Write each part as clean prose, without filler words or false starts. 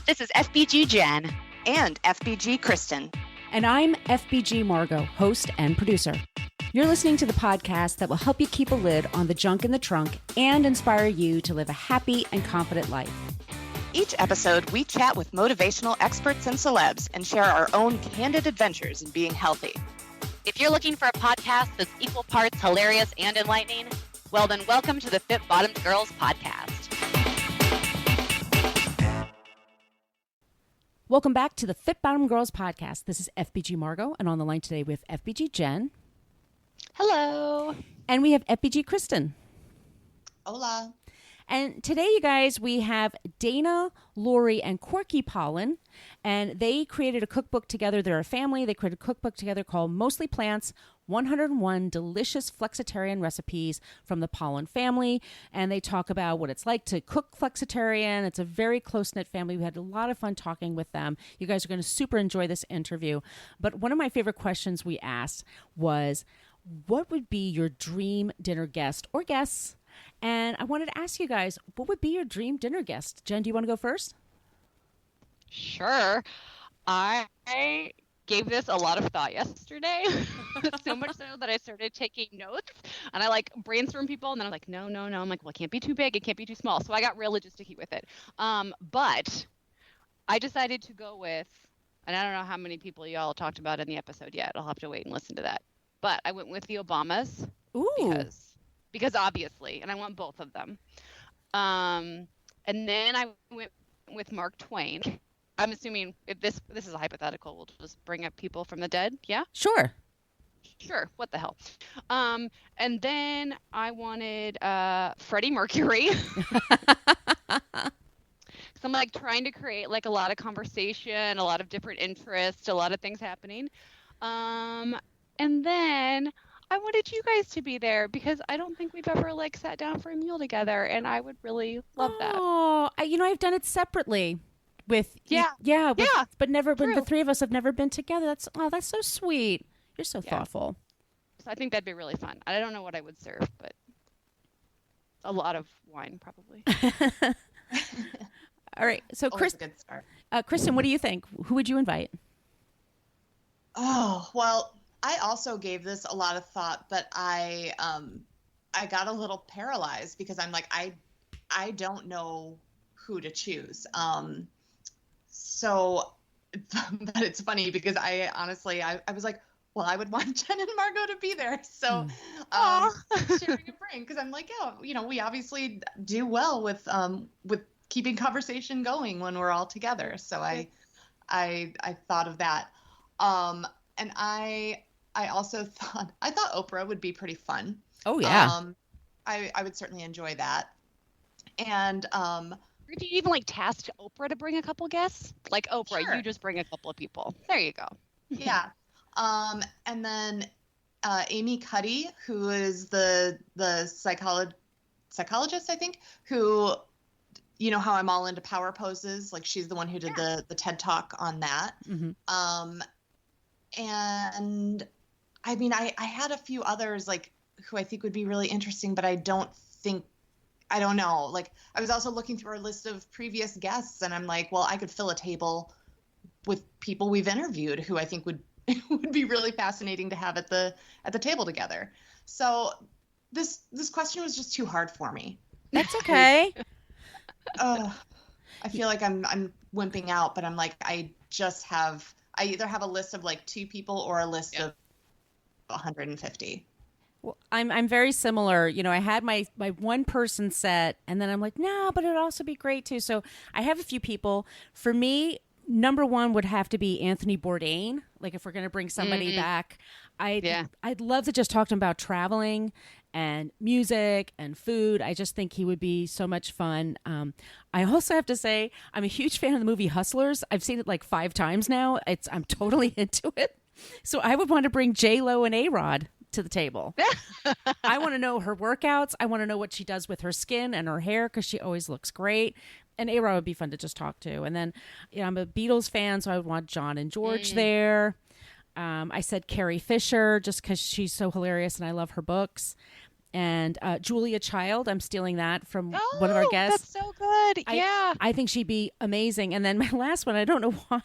This is FBG Jen. And FBG Kristen. And I'm FBG Margot, host and producer. You're listening to the podcast that will help you keep a lid on the junk in the trunk and inspire you to live a happy and confident life. Each episode, we chat with motivational experts and celebs and share our own candid adventures in being healthy. If you're looking for a podcast that's equal parts hilarious and enlightening, well then welcome to the Fit Bottomed Girls podcast. Welcome back to the Fit Bottomed Girls podcast. This is FBG Margot, and on the line today with FBG Jen. Hello. And we have FBG Kristen. Hola. And today, you guys, we have Dana, Lori, and Corky Pollan, and they created a cookbook together. They're a family. They created a cookbook together called Mostly Plants, 101 Delicious Flexitarian Recipes from the Pollan Family. And they talk about what it's like to cook flexitarian. It's a very close-knit family. We had a lot of fun talking with them. You guys are going to super enjoy this interview. But one of my favorite questions we asked was, what would be your dream dinner guest or guests? And I wanted to ask you guys, what would be your dream dinner guest? Jen, do you want to go first? Sure. I gave this a lot of thought yesterday, so much so that I started taking notes and I brainstormed people, and then I was like, no. I'm like, well, it can't be too big. It can't be too small. So I got real logisticy with it. But I decided to go with, and I don't know how many people y'all talked about in the episode yet. I'll have to wait and listen to that. But I went with the Obamas. Ooh. Because obviously, and I want both of them. And then I went with Mark Twain. I'm assuming if this is a hypothetical, we'll just bring up people from the dead. Yeah? Sure. What the hell? And then I wanted Freddie Mercury. So I'm trying to create a lot of conversation, a lot of different interests, a lot of things happening. And then I wanted you guys to be there because I don't think we've ever sat down for a meal together, and I would really love that. Oh, I've done it separately with but never. When the three of us have never been together. That's so sweet. You're so thoughtful. So I think that'd be really fun. I don't know what I would serve, but a lot of wine probably. All right. So, Always a good start. Kristen, what do you think? Who would you invite? Oh, well, I also gave this a lot of thought, but I got a little paralyzed because I'm I don't know who to choose. So, but it's funny because I honestly, I was like, well, I would want Jen and Margot to be there. So, sharing a brain, because I'm we obviously do well with keeping conversation going when we're all together. So I thought of that. And I also thought Oprah would be pretty fun. Oh yeah. I would certainly enjoy that. And if you even tasked Oprah to bring a couple guests, Oprah, sure. You just bring a couple of people. There you go. Yeah. And then Amy Cuddy, who is the psychologist, I think, who, how I'm all into power poses. She's the one who did the TED Talk on that. Mm-hmm. And I mean, I had a few others who I think would be really interesting, but I don't know. I was also looking through our list of previous guests, and I'm like, well, I could fill a table with people we've interviewed who I think would be really fascinating to have at the table together. So this question was just too hard for me. That's okay. I feel like I'm wimping out, but I'm I either have a list of 2 people or a list of 150. Well, I'm very similar. I had my one person set, and then I'm like, no, but it'd also be great too. So I have a few people. For me, number one would have to be Anthony Bourdain. If we're going to bring somebody back, I'd love to just talk to him about traveling and music and food. I just think he would be so much fun. I also have to say, I'm a huge fan of the movie Hustlers. I've seen it 5 times now. I'm totally into it. So I would want to bring J-Lo and A-Rod to the table. I want to know her workouts. I want to know what she does with her skin and her hair, because she always looks great. And A-Rod would be fun to just talk to. And then I'm a Beatles fan, so I would want John and George there. I said Carrie Fisher just because she's so hilarious and I love her books. And Julia Child, I'm stealing that from one of our guests. That's so good. Yeah. I think she'd be amazing. And then my last one, I don't know why,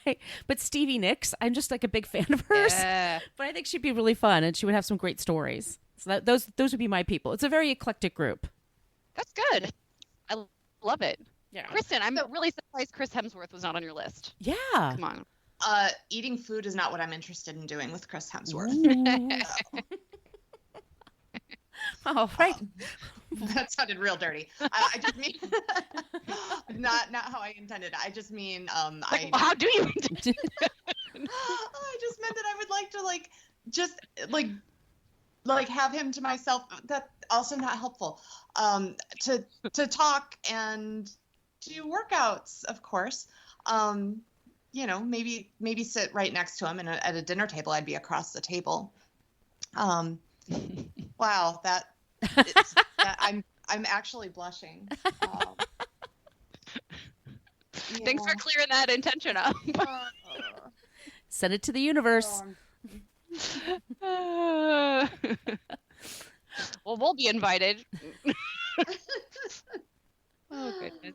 but Stevie Nicks. I'm just like a big fan of hers. Yeah. But I think she'd be really fun, and she would have some great stories. So those would be my people. It's a very eclectic group. That's good. I love it. Yeah. Kristen, I'm really surprised Chris Hemsworth was not on your list. Yeah. Come on. Eating food is not what I'm interested in doing with Chris Hemsworth. Oh, right. That sounded real dirty. I just mean not how I intended. I just mean How do you intend it? I just meant that I would like to just have him to myself. That's also not helpful. To talk and do workouts, of course. Maybe sit right next to him, and at a dinner table, I'd be across the table. Wow, I'm actually blushing. Thanks for clearing that intention up. Send it to the universe. Well, we'll be invited. Oh, goodness.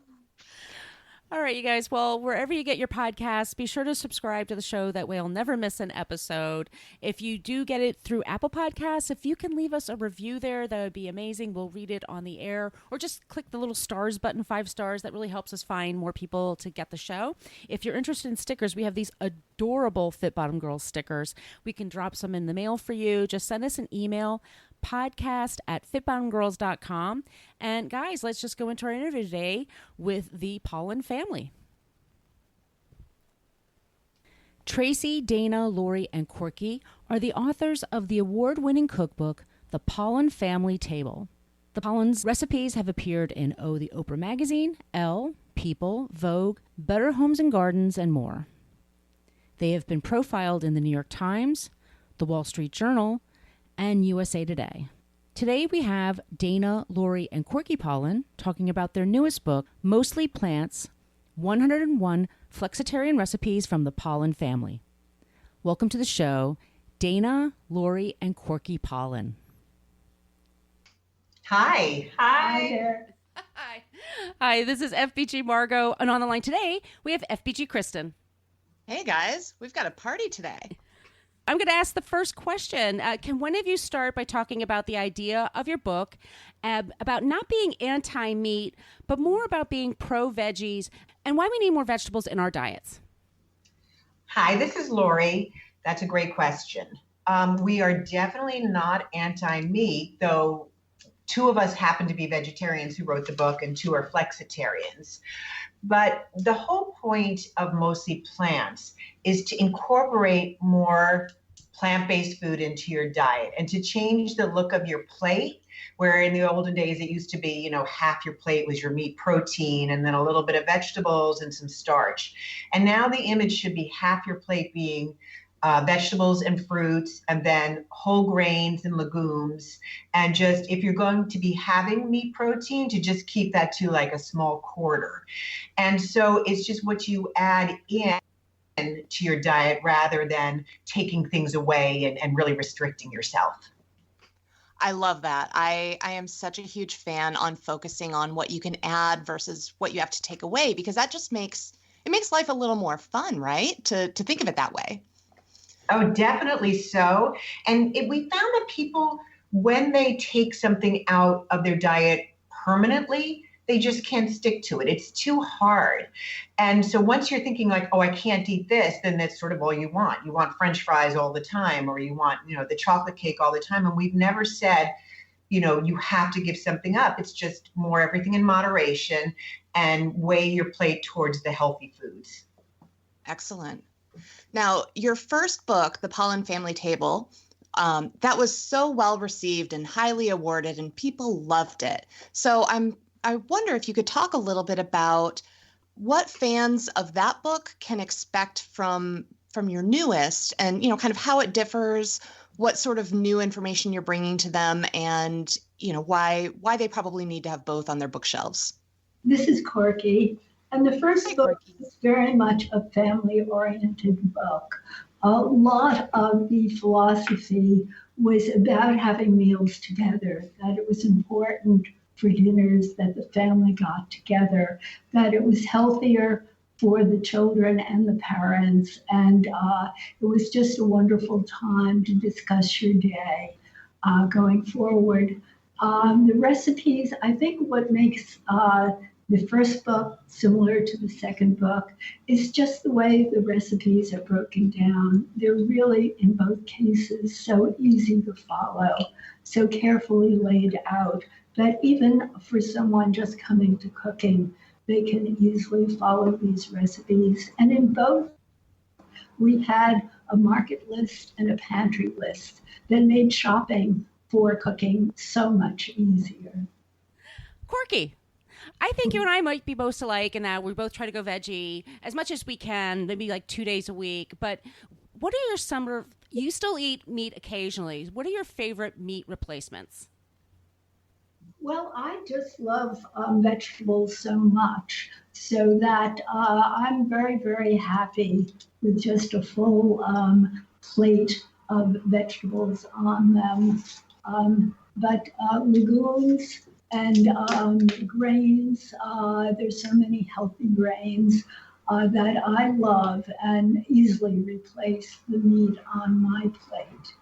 All right, you guys. Well, wherever you get your podcasts, be sure to subscribe to the show. That way you'll never miss an episode. If you do get it through Apple Podcasts, if you can leave us a review there, that would be amazing. We'll read it on the air, or just click the little stars button, 5 stars. That really helps us find more people to get the show. If you're interested in stickers, we have these adorable Fit Bottom Girls stickers. We can drop some in the mail for you. Just send us an email, podcast@fitbottomgirls.com. And guys, let's just go into our interview today with the Pollan family. Tracy, Dana, Lori, and Corky are the authors of the award-winning cookbook, The Pollan Family Table. The Pollans' recipes have appeared in the Oprah Magazine, Elle, People, Vogue, Better Homes and Gardens, and more. They have been profiled in the New York Times, the Wall Street Journal, and USA Today. Today we have Dana, Lori, and Corky Pollan talking about their newest book, Mostly Plants, 101 Flexitarian Recipes from the Pollan Family. Welcome to the show, Dana, Lori, and Corky Pollan. Hi. Hi there. Hi. Hi, this is FBG Margot, and on the line today, we have FBG Kristen. Hey guys, we've got a party today. I'm going to ask the first question. Can one of you start by talking about the idea of your book, about not being anti-meat, but more about being pro-veggies, and why we need more vegetables in our diets? Hi, this is Lori. That's a great question. We are definitely not anti-meat, though 2 of us happen to be vegetarians who wrote the book, and 2 are flexitarians. But the whole point of Mostly Plants is to incorporate more plant-based food into your diet and to change the look of your plate, where in the olden days it used to be, half your plate was your meat protein and then a little bit of vegetables and some starch. And now the image should be half your plate being vegetables and fruits, and then whole grains and legumes. And just, if you're going to be having meat protein, to just keep that to like a small quarter. And so it's just what you add in to your diet rather than taking things away and really restricting yourself. I love that. I am such a huge fan on focusing on what you can add versus what you have to take away, because that just makes life a little more fun, right? To think of it that way. Oh, definitely so. And we found that people, when they take something out of their diet permanently, they just can't stick to it. It's too hard. And so once you're thinking like, oh, I can't eat this, then that's sort of all you want. You want French fries all the time, or you want, the chocolate cake all the time. And we've never said, you have to give something up. It's just more everything in moderation and weigh your plate towards the healthy foods. Excellent. Now, your first book, The Pollan Family Table, that was so well received and highly awarded, and people loved it. So I wonder if you could talk a little bit about what fans of that book can expect from your newest, and kind of how it differs, what sort of new information you're bringing to them, and why they probably need to have both on their bookshelves. This is Corky, and the first book is very much a family-oriented book. A lot of the philosophy was about having meals together, that it was important for dinners that the family got together, that it was healthier for the children and the parents. And it was just a wonderful time to discuss your day going forward. The recipes, I think what makes the first book similar to the second book is just the way the recipes are broken down. They're really, in both cases, so easy to follow, so carefully laid out that even for someone just coming to cooking, they can easily follow these recipes. And in both, we had a market list and a pantry list that made shopping for cooking so much easier. Corky, I think you and I might be most alike in that we both try to go veggie as much as we can, maybe like 2 days a week. But what are your summer, you still eat meat occasionally. What are your favorite meat replacements? Well, I just love vegetables so much, so that I'm very, very happy with just a full plate of vegetables on them. But legumes and grains, there's so many healthy grains that I love and easily replace the meat on my plate.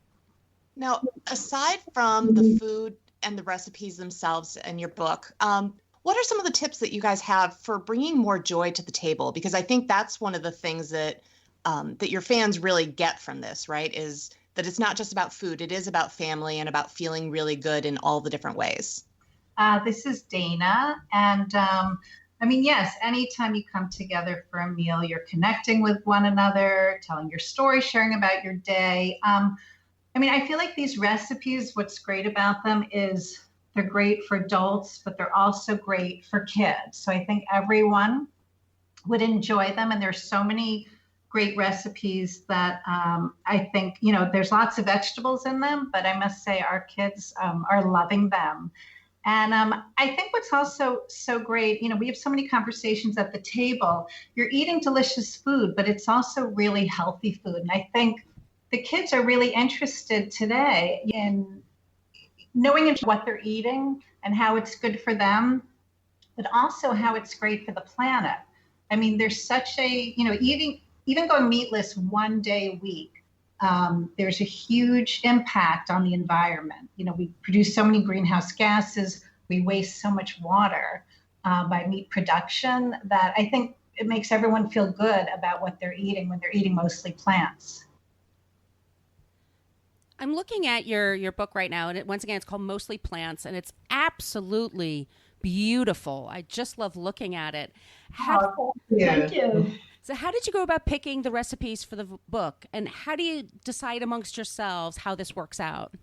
Now, aside from the food and the recipes themselves in your book, what are some of the tips that you guys have for bringing more joy to the table? Because I think that's one of the things that that your fans really get from this, right? Is that it's not just about food, it is about family and about feeling really good in all the different ways. This is Dana. And I mean, yes, anytime you come together for a meal, you're connecting with one another, telling your story, sharing about your day. I mean, I feel like these recipes, what's great about them is they're great for adults, but they're also great for kids. So I think everyone would enjoy them. And there's so many great recipes that I think, you know, there's lots of vegetables in them, but I must say our kids are loving them. And I think what's also so great, you know, we have so many conversations at the table. You're eating delicious food, but it's also really healthy food. And I think the kids are really interested today in knowing what they're eating and how it's good for them, but also how it's great for the planet. I mean, there's such a, you know, even going meatless 1 day a week, there's a huge impact on the environment. You know, we produce so many greenhouse gases, we waste so much water by meat production that I think it makes everyone feel good about what they're eating when they're eating mostly plants. I'm looking at your book right now, and once again, it's called Mostly Plants, and it's absolutely beautiful. I just love looking at it. Thank you. So how did you go about picking the recipes for the book, and how do you decide amongst yourselves how this works out?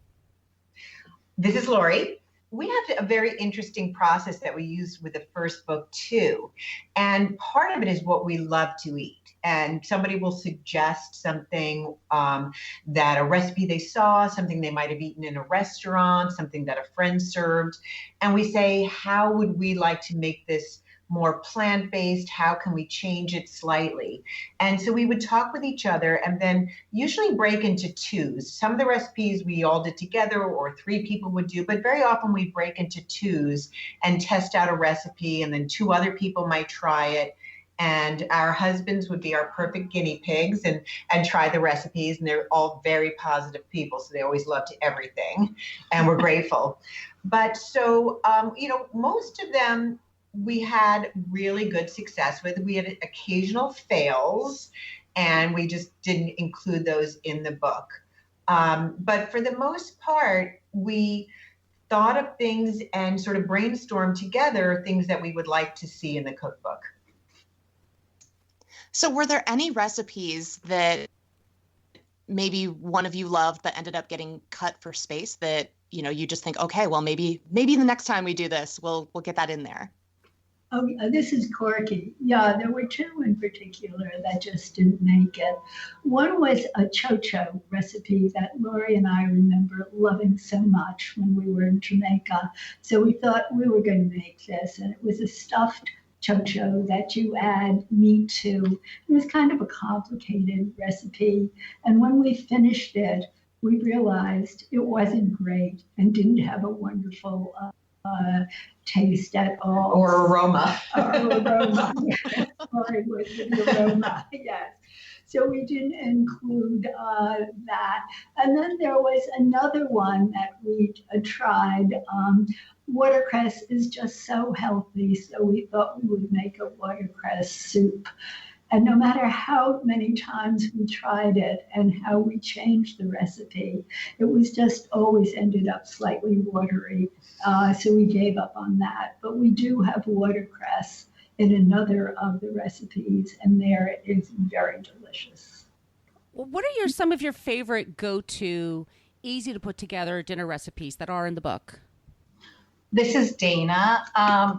This is Lori. We have a very interesting process that we use with the first book too. And part of it is what we love to eat. And somebody will suggest something that a recipe they saw, something they might have eaten in a restaurant, something that a friend served. And we say, how would we like to make this more plant-based? How can we change it slightly? And so we would talk with each other and then usually break into twos. Some of the recipes we all did together or 3 people would do, but very often we break into twos and test out a recipe, and then 2 other people might try it. And our husbands would be our perfect guinea pigs and try the recipes. And they're all very positive people, so they always loved everything. And we're grateful. But so, you know, most of them we had really good success with. We had occasional fails, and we just didn't include those in the book. But for the most part, we thought of things and sort of brainstormed together things that we would like to see in the cookbook. So were there any recipes that maybe one of you loved but ended up getting cut for space that, you know, you just think, okay, well, maybe the next time we do this, we'll get that in there? Oh, this is Corky. Yeah, there were 2 in particular that just didn't make it. One was a chocho recipe that Lori and I remember loving so much when we were in Jamaica. So we thought we were going to make this, and it was a stuffed chocho that you add meat to. It was kind of a complicated recipe. And when we finished it, we realized it wasn't great and didn't have a wonderful taste at all. Or aroma. Aroma. Yes. Sorry, with the aroma. Yes. So we didn't include that. And then there was another one that we tried. Watercress is just so healthy, so we thought we would make a watercress soup. And no matter how many times we tried it and how we changed the recipe, it was just always ended up slightly watery. So we gave up on that. But we do have watercress in another of the recipes, and there it is very delicious. Well, what are some of your favorite go-to, easy to put together dinner recipes that are in the book? This is Dana.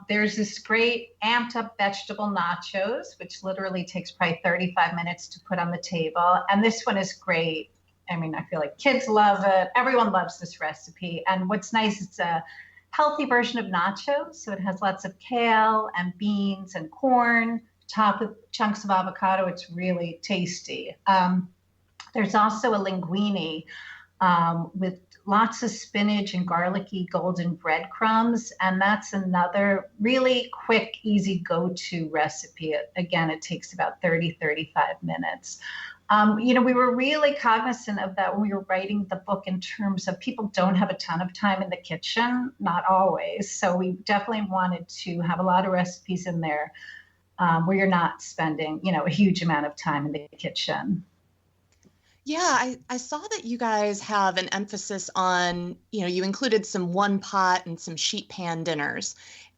There's this great amped up vegetable nachos, which literally takes probably 35 minutes to put on the table. And this one is great. I mean, I feel like kids love it. Everyone loves this recipe. And what's nice, it's a healthy version of nachos. So it has lots of kale and beans and corn, topped with chunks of avocado. It's really tasty. There's also a linguine with lots of spinach and garlicky golden breadcrumbs. And that's another really quick, easy go-to recipe. Again, it takes about 30, 35 minutes. We were really cognizant of that when we were writing the book in terms of people don't have a ton of time in the kitchen, not always. So we definitely wanted to have a lot of recipes in there where you're not spending, a huge amount of time in the kitchen. Yeah, I saw that you guys have an emphasis on, you included some one pot and some sheet pan dinners.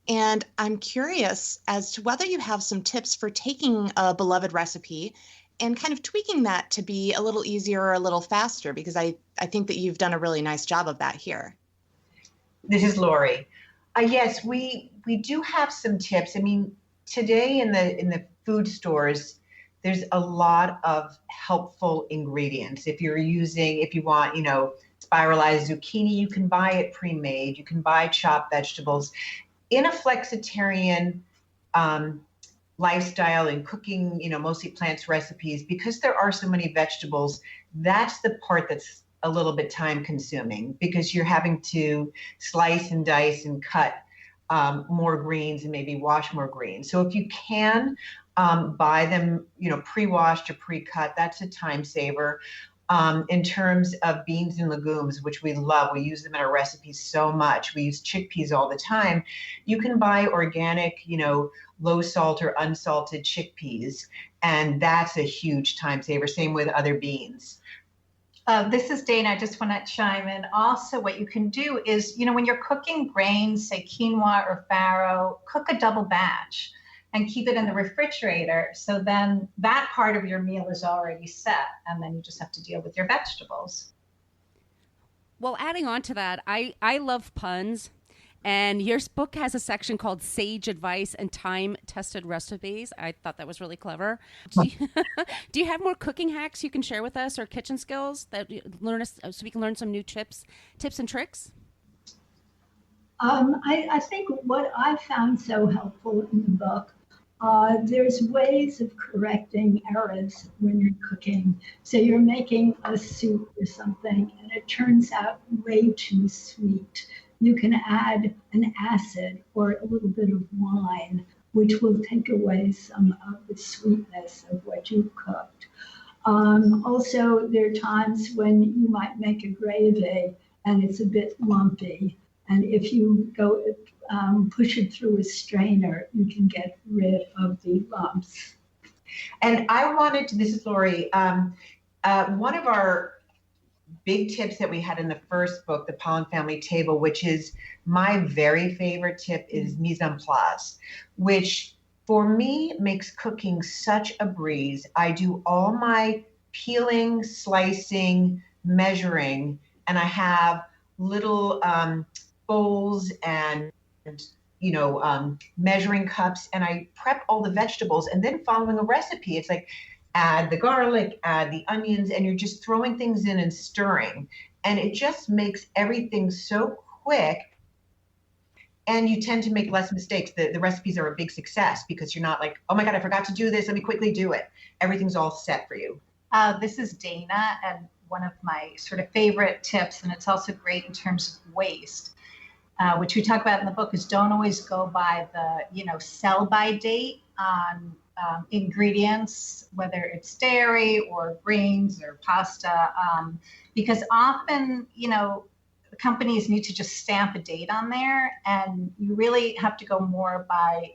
And I'm curious as to whether you have some tips for taking a beloved recipe and kind of tweaking that to be a little easier or a little faster, because I think that you've done a really nice job of that here. This is Lori. Yes, we do have some tips. I mean, today in the food stores, there's a lot of helpful ingredients. If you want, spiralized zucchini, you can buy it pre-made. You can buy chopped vegetables. In a flexitarian lifestyle and cooking, mostly plants recipes, because there are so many vegetables, that's the part that's a little bit time consuming, because you're having to slice and dice and cut more greens and maybe wash more greens. So if you can, buy them, pre-washed or pre-cut. That's a time saver. In terms of beans and legumes, which we love, we use them in our recipes so much. We use chickpeas all the time. You can buy organic, low salt or unsalted chickpeas, and that's a huge time saver. Same with other beans. This is Dana. I just want to chime in. Also, what you can do is, when you're cooking grains, say quinoa or farro, cook a double batch and keep it in the refrigerator. So then that part of your meal is already set, and then you just have to deal with your vegetables. Well, adding on to that, I love puns, and your book has a section called Sage Advice and Time-Tested Recipes. I thought that was really clever. Do you have more cooking hacks you can share with us, or kitchen skills that so we can learn some new tips and tricks? I think what I found so helpful in the book, there's ways of correcting errors when you're cooking. So you're making a soup or something and it turns out way too sweet. You can add an acid or a little bit of wine, which will take away some of the sweetness of what you've cooked. Also, there are times when you might make a gravy and it's a bit lumpy. And if you go push it through a strainer, you can get rid of the lumps. And I wanted to, this is Lori, one of our big tips that we had in the first book, the Pollan Family Table, which is my very favorite tip, is mise en place, which for me makes cooking such a breeze. I do all my peeling, slicing, measuring, and I have little bowls and measuring cups, and I prep all the vegetables, and then following a recipe, it's like add the garlic, add the onions, and you're just throwing things in and stirring, and it just makes everything so quick, and you tend to make less mistakes. The recipes are a big success because you're not like, oh my God, I forgot to do this, let me quickly do it. Everything's all set for you. This is Dana, and one of my sort of favorite tips, and it's also great in terms of waste, which we talk about in the book, is don't always go by the, sell by date on ingredients, whether it's dairy or grains or pasta, because often, the companies need to just stamp a date on there, and you really have to go more by,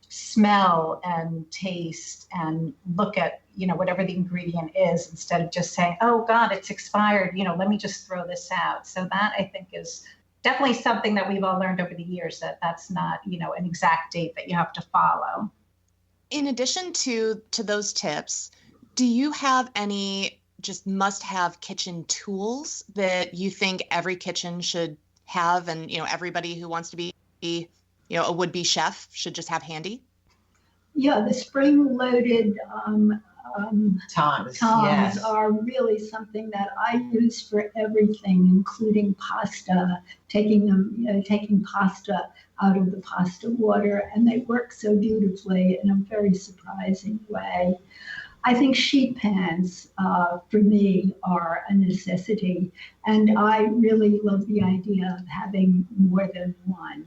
smell and taste and look at, whatever the ingredient is, instead of just saying, oh God, it's expired, let me just throw this out. So that, I think, is definitely something that we've all learned over the years, that that's not, an exact date that you have to follow. In addition to those tips, do you have any just must-have kitchen tools that you think every kitchen should have, and everybody who wants to be a would-be chef should just have handy? Yeah, the spring-loaded Tongs, tongs yes. are really something that I use for everything, including pasta, taking pasta out of the pasta water, and they work so beautifully in a very surprising way. I think sheet pans, for me, are a necessity, and I really love the idea of having more than one.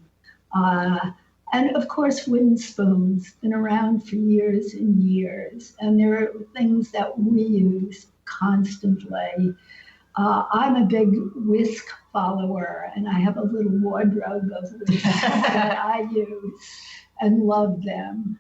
And of course, wooden spoons, been around for years and years, and there are things that we use constantly. I'm a big whisk follower, and I have a little wardrobe of whisks that I use and love them.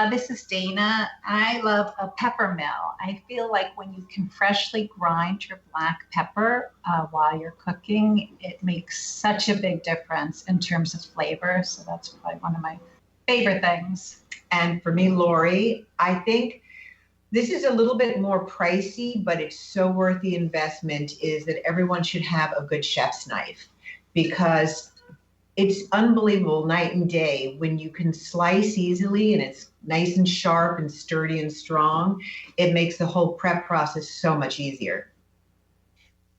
This is Dana. I love a pepper mill. I feel like when you can freshly grind your black pepper while you're cooking, it makes such a big difference in terms of flavor. So that's probably one of my favorite things. And for me, Lori, I think this is a little bit more pricey, but it's so worth the investment, is that everyone should have a good chef's knife, because it's unbelievable night and day when you can slice easily and it's nice and sharp and sturdy and strong. It makes the whole prep process so much easier.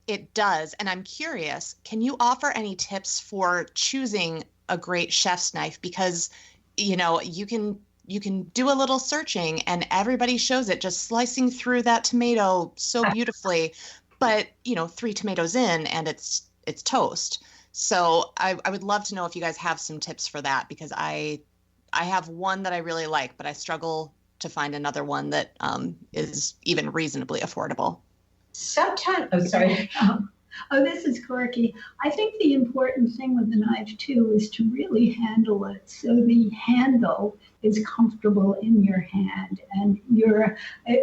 It does. And I'm curious, can you offer any tips for choosing a great chef's knife? Because, you can do a little searching and everybody shows it just slicing through that tomato so beautifully, but 3 tomatoes in and it's toast. So I would love to know if you guys have some tips for that, because I have one that I really like, but I struggle to find another one that is even reasonably affordable. Sometimes, oh, sorry. This is Corky. I think the important thing with the knife, too, is to really handle it so the handle is comfortable in your hand, and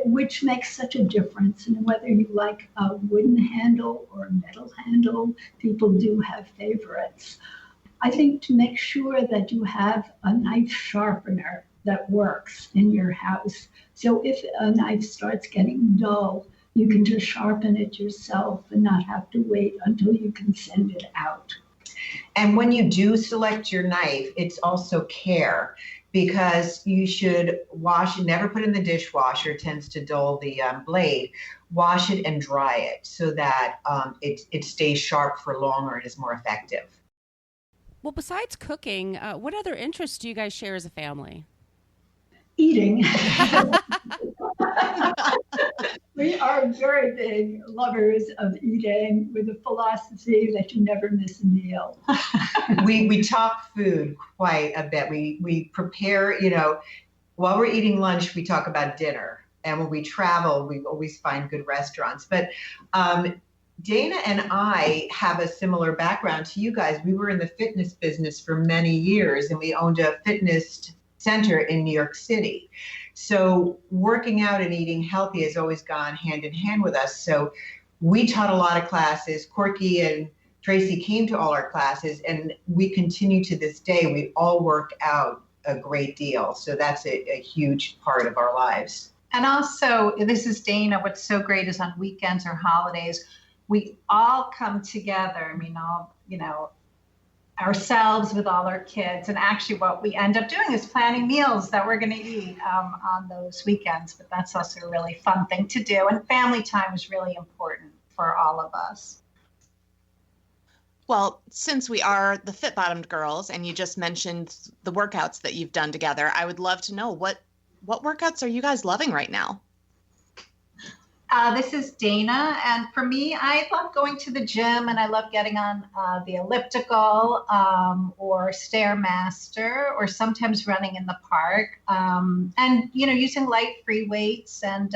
which makes such a difference. And whether you like a wooden handle or a metal handle, people do have favorites. I think to make sure that you have a knife sharpener that works in your house. So if a knife starts getting dull, you can just sharpen it yourself and not have to wait until you can send it out. And when you do select your knife, it's also care, because you should wash it, never put it in the dishwasher, it tends to dull the blade. Wash it and dry it so that it stays sharp for longer and is more effective. Well, besides cooking, what other interests do you guys share as a family? Eating. We are very big lovers of eating, with a philosophy that you never miss a meal. We talk food quite a bit. We prepare, while we're eating lunch, we talk about dinner. And when we travel, we always find good restaurants. But Dana and I have a similar background to you guys. We were in the fitness business for many years, and we owned a fitness center in New York City. So working out and eating healthy has always gone hand in hand with us. So we taught a lot of classes. Corky and Tracy came to all our classes, and we continue to this day. We all work out a great deal. So that's a huge part of our lives. And also, this is Dana, what's so great is on weekends or holidays, we all come together. I mean, ourselves with all our kids, and actually what we end up doing is planning meals that we're going to eat on those weekends. But that's also a really fun thing to do, and family time is really important for all of us. Well, since we are the Fit Bottomed girls, and you just mentioned the workouts that you've done together, I would love to know what workouts are you guys loving right now? This is Dana, and for me, I love going to the gym, and I love getting on the elliptical or Stairmaster, or sometimes running in the park, and using light free weights and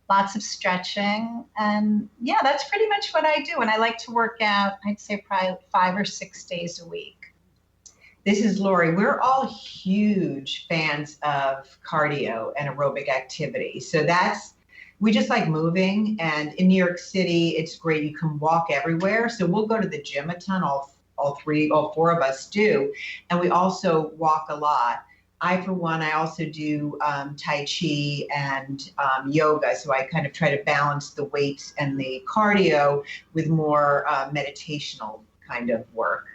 lots of stretching. And yeah, that's pretty much what I do. And I like to work out, I'd say probably 5 or 6 days a week. This is Lori. We're all huge fans of cardio and aerobic activity. So we just like moving. And in New York City, it's great. You can walk everywhere. So we'll go to the gym a ton. All four of us do. And we also walk a lot. For one, I also do Tai Chi and yoga. So I kind of try to balance the weights and the cardio with more meditational kind of work.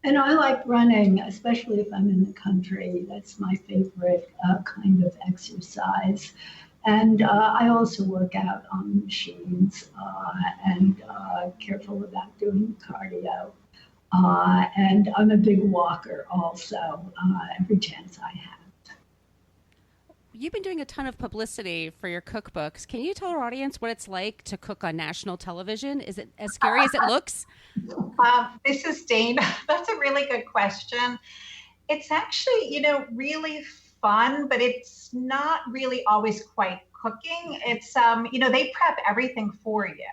And I like running, especially if I'm in the country. That's my favorite kind of exercise. And I also work out on machines and careful about doing cardio. And I'm a big walker also, every chance I have. You've been doing a ton of publicity for your cookbooks. Can you tell our audience what it's like to cook on national television? Is it as scary as it looks? This is Dana. That's a really good question. It's actually, really fun, but it's not really always quite cooking. It's, they prep everything for you.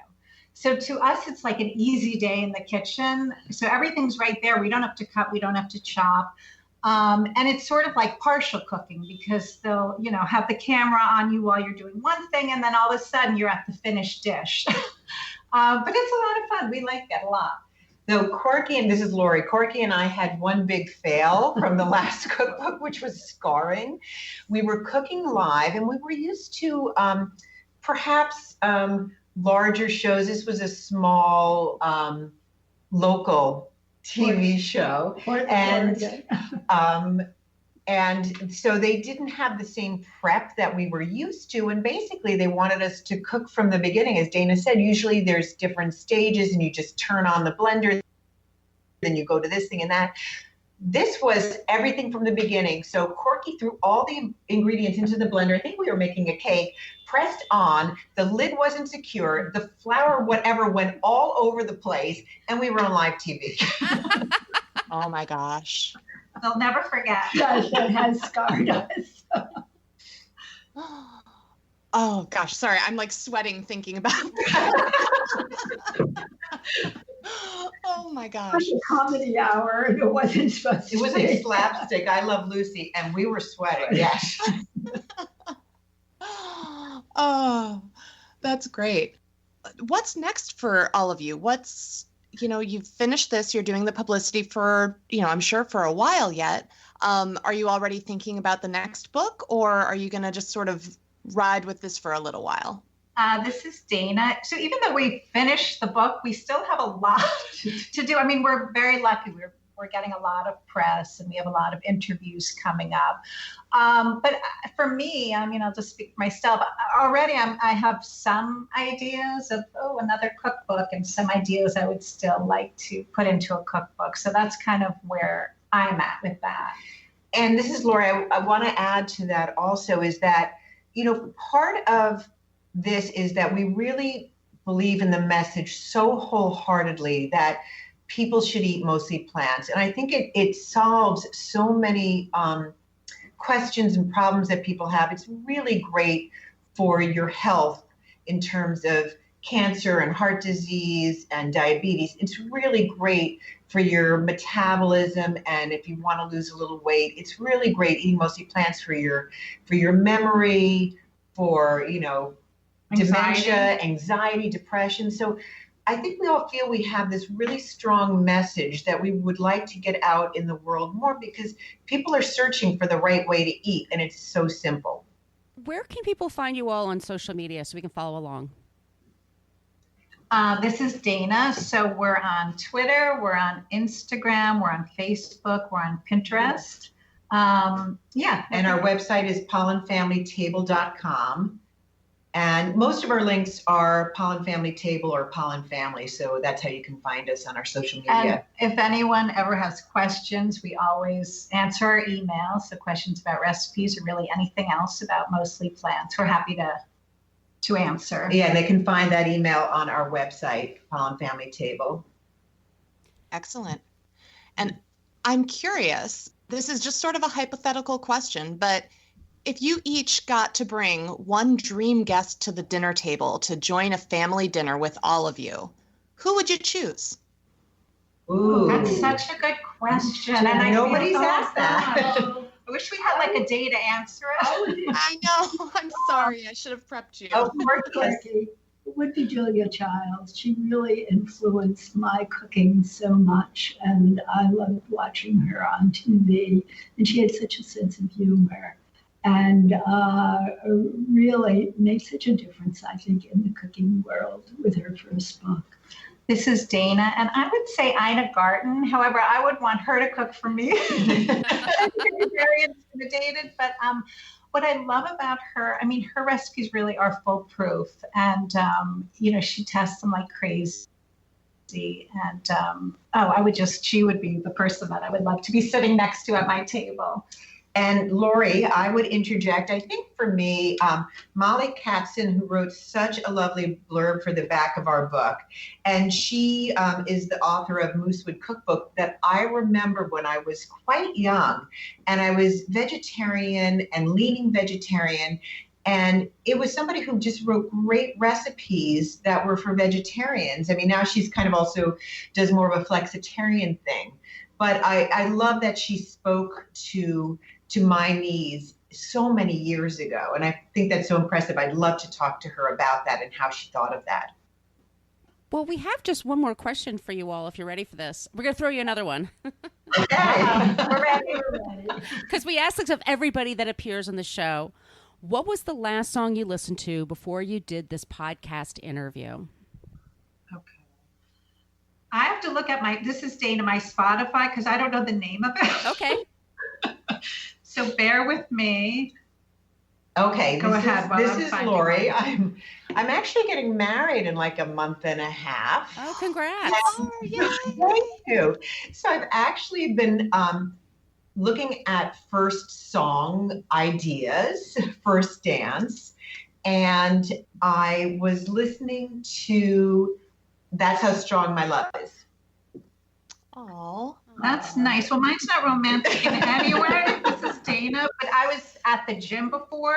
So to us, it's like an easy day in the kitchen. So everything's right there. We don't have to cut. We don't have to chop. And it's sort of like partial cooking because they'll, have the camera on you while you're doing one thing, and then all of a sudden you're at the finished dish. But it's a lot of fun. We like that a lot. So Corky, and this is Lori, Corky and I had one big fail from the last cookbook, which was scarring. We were cooking live, and we were used to perhaps larger shows. This was a small local TV show, and so they didn't have the same prep that we were used to. And basically, they wanted us to cook from the beginning. As Dana said, usually there's different stages, and you just turn on the blender, then you go to this thing and that. This was everything from the beginning. So Corky threw all the ingredients into the blender. I think we were making a cake, pressed on, the lid wasn't secure, the flour, whatever, went all over the place, and we were on live TV. Oh my gosh. They'll never forget. Yes, that has scarred us. Oh gosh, sorry. I'm like sweating thinking about that. Oh my gosh. It was a comedy hour, and it wasn't supposed to It was be. like slapstick. I Love Lucy, and we were sweating. Yes. Oh, that's great. What's next for all of you? You've finished this, you're doing the publicity for, I'm sure for a while yet. Are you already thinking about the next book, or are you going to just sort of ride with this for a little while? This is Dana. So even though we finished the book, we still have a lot to do. I mean, we're very lucky. We're getting a lot of press, and we have a lot of interviews coming up. But for me, I'll just speak for myself. Already I have some ideas of, another cookbook, and some ideas I would still like to put into a cookbook. So that's kind of where I'm at with that. And this is Lori. I want to add to that also is that, part of this is that we really believe in the message so wholeheartedly that people should eat mostly plants. And I think it solves so many questions and problems that people have. It's really great for your health in terms of cancer and heart disease and diabetes. It's really great for your metabolism, and if you want to lose a little weight, it's really great eating mostly plants for your memory, for dementia, anxiety, depression. So I think we all feel we have this really strong message that we would like to get out in the world more, because people are searching for the right way to eat, and it's so simple. Where can people find you all on social media so we can follow along? This is Dana. So we're on Twitter, we're on Instagram, we're on Facebook, we're on Pinterest. And our website is pollanfamilytable.com. And most of our links are Pollan Family Table or Pollan Family. So that's how you can find us on our social media. And if anyone ever has questions, we always answer our emails. So questions about recipes or really anything else about mostly plants, we're happy to to answer. Yeah, they can find that email on our website, Pollan Family Table. Excellent. And I'm curious, this is just sort of a hypothetical question, but if you each got to bring one dream guest to the dinner table to join a family dinner with all of you, who would you choose? Ooh. That's such a good question. And Nobody's asked that. I wish we had like a day to answer it. I know. I'm sorry. I should have prepped you. Oh, Corky. It would be Julia Childs. She really influenced my cooking so much, and I loved watching her on TV. And she had such a sense of humor, and really made such a difference, I think, in the cooking world with her first book. This is Dana, and I would say Ina Garten. However, I would want her to cook for me. I'm very intimidated, but what I love about her, I mean, her recipes really are foolproof, and she tests them like crazy. And she would be the person that I would love to be sitting next to at my table. And Lori, I would interject, I think for me, Molly Katzen, who wrote such a lovely blurb for the back of our book, and she is the author of Moosewood Cookbook that I remember when I was quite young, and I was vegetarian and leaning vegetarian, and it was somebody who just wrote great recipes that were for vegetarians. I mean, now she's kind of also does more of a flexitarian thing, but I love that she spoke to my needs so many years ago. And I think that's so impressive. I'd love to talk to her about that and how she thought of that. Well, we have just one more question for you all, if you're ready for this. We're going to throw you another one. Okay. We're ready. Because we asked this of everybody that appears on the show. What was the last song you listened to before you did this podcast interview? Okay. I have to look at this is Dana, my Spotify, because I don't know the name of it. Okay. So bear with me. Okay, Go ahead. This is Lori. I'm actually getting married in like a month and a half. Oh, congrats. Thank you. So I've actually been looking at first song ideas, first dance, and I was listening to That's How Strong My Love Is. Oh, that's nice. Well, mine's not romantic in any way. This is Dana, but I was at the gym before,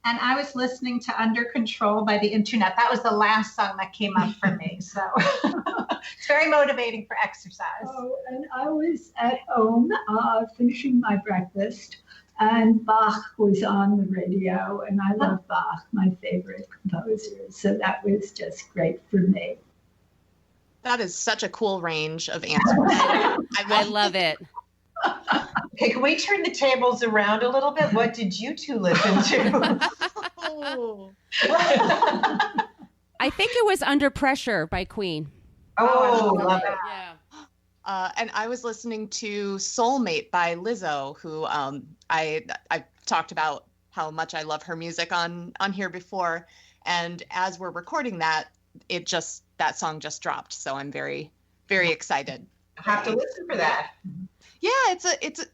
and I was listening to Under Control by the Internet. That was the last song that came up for me. So it's very motivating for exercise. Oh, and I was at home finishing my breakfast, and Bach was on the radio, and I love Bach, my favorite composer. So that was just great for me. that is such a cool range of answers. I love it. Okay, can we turn the tables around a little bit? What did you two listen to? I think it was Under Pressure by Queen. Oh, love it. Yeah. And I was listening to Soulmate by Lizzo, who I talked about how much I love her music on here before. And as we're recording that, that song just dropped. So I'm very, very excited. I have to listen for that. Yeah,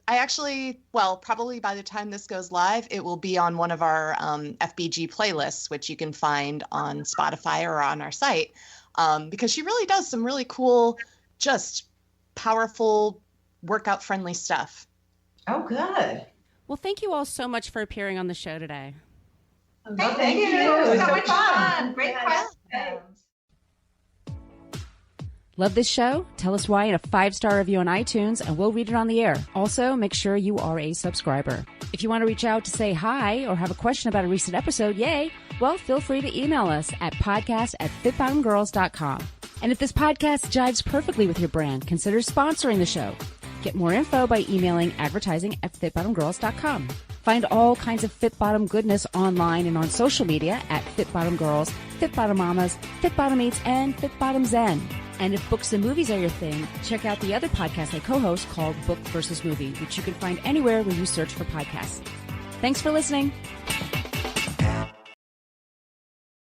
I actually, well, probably by the time this goes live, it will be on one of our FBG playlists, which you can find on Spotify or on our site, because she really does some really cool, just powerful, workout-friendly stuff. Oh, good. Well, thank you all so much for appearing on the show today. Thank you. So So much fun. Great questions. Love this show? Tell us why in a 5-star review on iTunes, and we'll read it on the air. Also, make sure you are a subscriber. If you want to reach out to say hi or have a question about a recent episode, yay, well, feel free to email us at podcast@fitbottomgirls.com. And if this podcast jives perfectly with your brand, consider sponsoring the show. Get more info by emailing advertising@fitbottomgirls.com. Find all kinds of Fit Bottom goodness online and on social media at Fit Bottom Girls, Fit Bottom Mamas, Fit Bottom Eats, and Fit Bottom Zen. And if books and movies are your thing, check out the other podcast I co-host called Book versus Movie, which you can find anywhere where you search for podcasts. Thanks for listening.